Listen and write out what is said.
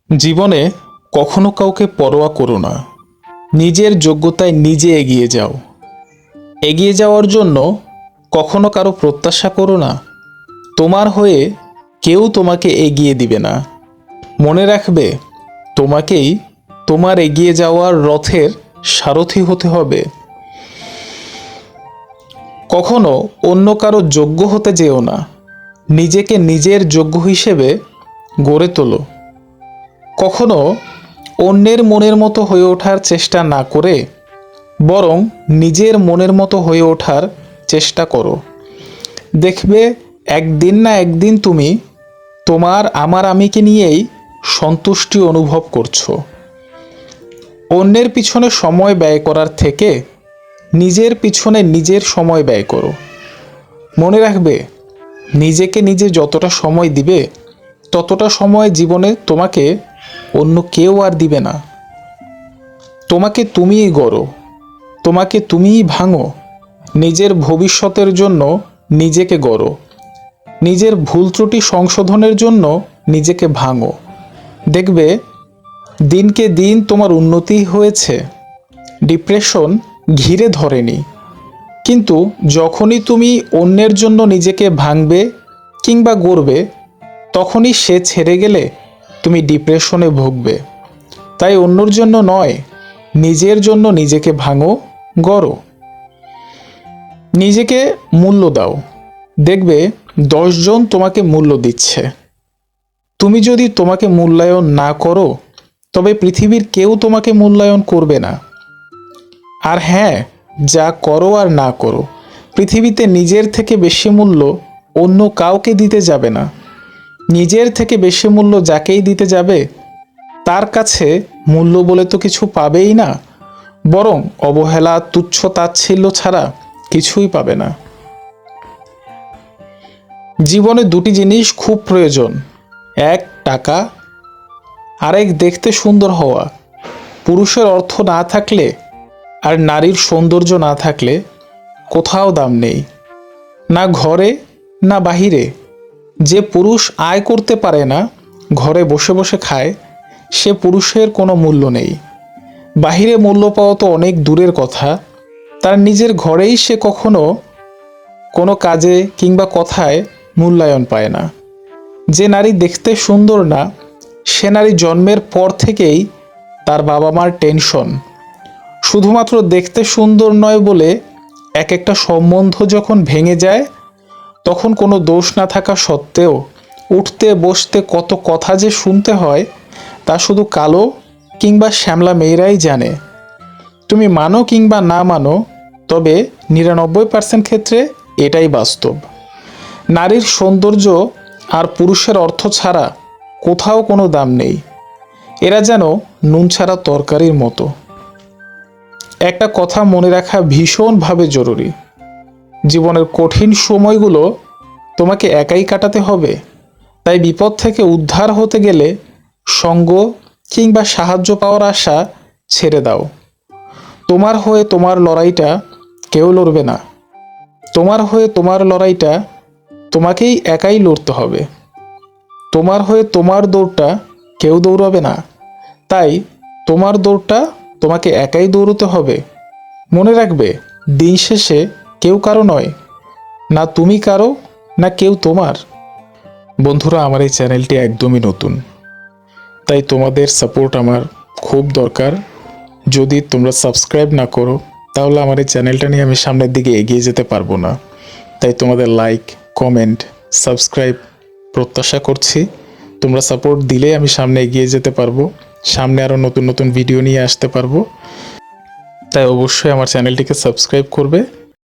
জীবনে কখনো কাউকে পরোয়া করো না। নিজের যোগ্যতায় নিজে এগিয়ে যাও। এগিয়ে যাওয়ার জন্য কখনো কারো প্রত্যাশা করো না। তোমার হয়ে কেউ তোমাকে এগিয়ে দিবে না। মনে রাখবে, তোমাকেই তোমার এগিয়ে যাওয়ার রথের সারথি হতে হবে। কখনো অন্য কারো যোগ্য হতে যেও না। নিজেকে নিজের যোগ্য হিসেবে গড়ে তোলো। কখনো অন্যের মনের মতো হয়ে ওঠার চেষ্টা না করে বরং নিজের মনের মতো হয়ে ওঠার চেষ্টা করো। দেখবে, একদিন না একদিন তুমি তোমার আমার আমিকে নিয়েই সন্তুষ্টি অনুভব করছো। অন্যের পিছনে সময় ব্যয় করার থেকে নিজের পিছনে নিজের সময় ব্যয় করো। মনে রাখবে, নিজেকে নিজে যতটা সময় দিবে ততটা সময় জীবনে তোমাকে অন্য কেউ আর দিবে না। তোমাকে তুমিই গড়ো, তোমাকে তুমিই ভাঙো। নিজের ভবিষ্যতের জন্য নিজেকে গড়ো। নিজের ভুল ত্রুটি সংশোধনের জন্য নিজেকে ভাঙো। দেখবে, দিনকে দিন তোমার উন্নতি হয়েছে। ডিপ্রেশন ঘিরে ধরেনি। কিন্তু যখনই তুমি অন্যের জন্য নিজেকে ভাঙবে কিংবা গড়বে, তখনই সে ছেড়ে গেলে তুমি ডিপ্রেশনে ভুগবে। তাই অন্যর জন্য নয়, নিজের জন্য নিজেকে ভাঙো, গড়ো। নিজেকে মূল্য দাও। দেখবে, 10 জন তোমাকে মূল্য দিচ্ছে। তুমি যদি তোমাকে মূল্যায়ন না করো, তবে পৃথিবীর কেউ তোমাকে মূল্যায়ন করবে না। আর হ্যাঁ, যা করো আর না করো, পৃথিবীতে নিজের থেকে বেশি মূল্য অন্য কাউকে দিতে যাবে না। নিজের থেকে বেশি মূল্য যাকেই দিতে যাবে, তার কাছে মূল্য বলে তো কিছু পাবেই না, বরং অবহেলা, তুচ্ছ তাচ্ছিল্য ছাড়া কিছুই পাবে না। জীবনে দুটি জিনিস খুব প্রয়োজন, এক টাকা, আরেক দেখতে সুন্দর হওয়া। পুরুষের অর্থ না থাকলে আর নারীর সৌন্দর্য না থাকলে কোথাও দাম নেই, না ঘরে না বাহিরে। যে পুরুষ আয় করতে পারে না, ঘরে বসে বসে খায়, সে পুরুষের কোনো মূল্য নেই। বাহিরে মূল্য পাওয়া তো অনেক দূরের কথা, তার নিজের ঘরেই সে কখনো কোনো কাজে কিংবা কথায় মূল্যায়ন পায় না। যে নারী দেখতে সুন্দর না, সে নারী জন্মের পর থেকেই তার বাবা মার টেনশন। শুধুমাত্র দেখতে সুন্দর নয় বলে এক একটা সম্বন্ধ যখন ভেঙে যায়, তখন কোনো দোষ না থাকা সত্ত্বেও উঠতে বসতে কত কথা যে শুনতে হয়, তা শুধু কালো কিংবা শ্যামলা মেয়েরাই জানে। তুমি মানো কিংবা না মানো, তবে 99% ক্ষেত্রে এটাই বাস্তব। নারীর সৌন্দর্য আর পুরুষের অর্থ ছাড়া কোথাও কোনো দাম নেই। এরা যেন নুন ছাড়া তরকারির মতো। একটা কথা মনে রাখা ভীষণভাবে জরুরি, জীবনের কঠিন সময়গুলো তোমাকে একাই কাটাতে হবে। তাই বিপদ থেকে উদ্ধার হতে গেলে সঙ্গ কিংবা সাহায্য পাওয়ার আশা ছেড়ে দাও। তোমার হয়ে তোমার লড়াইটা কেউ লড়বে না। তোমার হয়ে তোমার লড়াইটা তোমাকেই একাই লড়তে হবে। তোমার হয়ে তোমার দৌড়টা কেউ দৌড়াবে না। তাই তোমার দৌড়টা তোমাকে একাই দৌড়তে হবে। মনে রাখবে, দিন শেষে কেউ কারো নয়, না তুমি কারো না কেউ তোমার। বন্ধুরা, আমার এই চ্যানেলটি একদমই নতুন, তাই তোমাদের সাপোর্ট আমার খুব দরকার। যদি তোমরা সাবস্ক্রাইব না করো, তাহলে আমার এই চ্যানেলটা নিয়ে আমি সামনের দিকে এগিয়ে যেতে পারবো না। তাই তোমাদের লাইক, কমেন্ট, সাবস্ক্রাইব প্রত্যাশা করছি। তোমরা সাপোর্ট দিলেই আমি সামনে এগিয়ে যেতে পারবো, সামনে আরও নতুন নতুন ভিডিও নিয়ে আসতে পারবো। তাই অবশ্যই আমার চ্যানেলটিকে সাবস্ক্রাইব করবে।